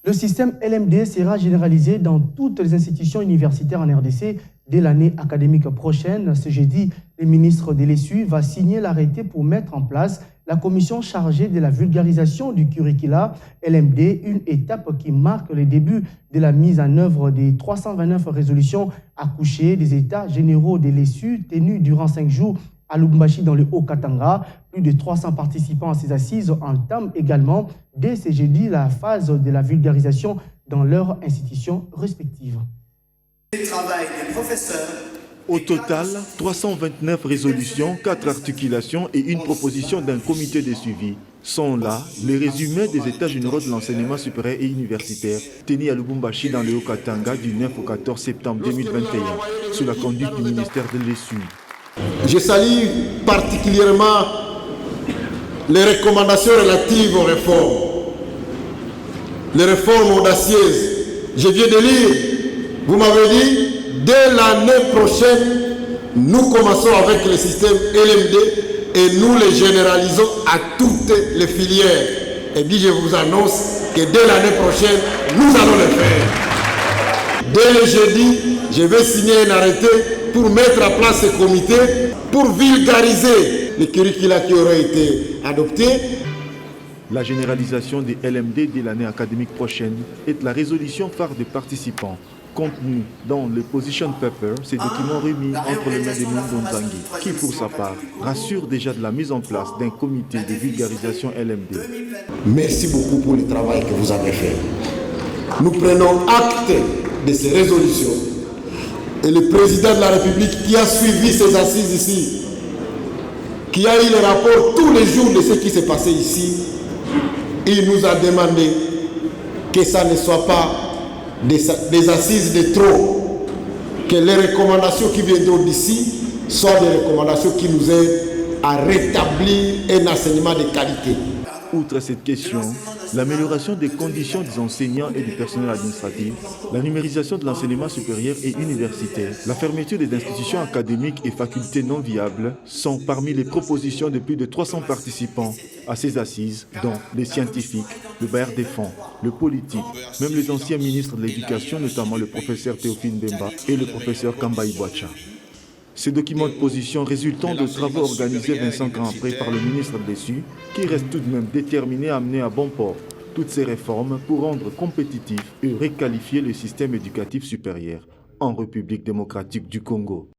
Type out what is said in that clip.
Le système LMD sera généralisé dans toutes les institutions universitaires en RDC dès l'année académique prochaine. Ce jeudi, le ministre de l'ESU va signer l'arrêté pour mettre en place la commission chargée de la vulgarisation du curricula LMD, une étape qui marque le début de la mise en œuvre des 329 résolutions accouchées des États généraux de l'ESU tenus durant 5 jours à Lubumbashi dans le Haut-Katanga. Plus de 300 participants à ces assises entament également dès ce jeudi la phase de la vulgarisation dans leurs institutions respectives. Le travail des professeurs. Au total, 329 résolutions, 4 articulations et une proposition d'un comité de suivi sont là les résumés des États généraux de l'enseignement supérieur et universitaire tenus à Lubumbashi dans le Haut-Katanga du 9 au 14 septembre 2021 sous la conduite du ministère de l'ESU. Je salue particulièrement les recommandations relatives aux réformes. Les réformes audacieuses. Je viens de lire, vous m'avez dit, dès l'année prochaine, nous commençons avec le système LMD et nous le généralisons à toutes les filières. Et puis je vous annonce que dès l'année prochaine, nous allons le faire. Dès le jeudi, je vais signer un arrêté pour mettre en place ce comité, pour vulgariser les curricula qui auraient été adoptés. La généralisation des LMD dès l'année académique prochaine est la résolution phare des participants, contenue dans le Position Paper, ces documents remis entre les mains de Mundo Nzangi, qui pour sa part rassure déjà de la mise en place d'un comité de vulgarisation LMD. Merci beaucoup pour le travail que vous avez fait. Nous prenons acte de ces résolutions. Et le président de la République qui a suivi ces assises ici, qui a eu le rapport tous les jours de ce qui s'est passé ici, il nous a demandé que ça ne soit pas des assises de trop, que les recommandations qui viendront d'ici soient des recommandations qui nous aident à rétablir un enseignement de qualité. Outre cette question, l'amélioration des conditions des enseignants et du personnel administratif, la numérisation de l'enseignement supérieur et universitaire, la fermeture des institutions académiques et facultés non viables sont parmi les propositions de plus de 300 participants à ces assises, dont les scientifiques, le bailleur des fonds, le politique, même les anciens ministres de l'Éducation, notamment le professeur Théophile Bemba et le professeur Kamba Ibouacha. Ces documents de position résultant de travaux organisés 25 ans après par le ministre de l'ESU, qui reste tout de même déterminé à amener à bon port toutes ces réformes pour rendre compétitif et requalifier le système éducatif supérieur en République démocratique du Congo.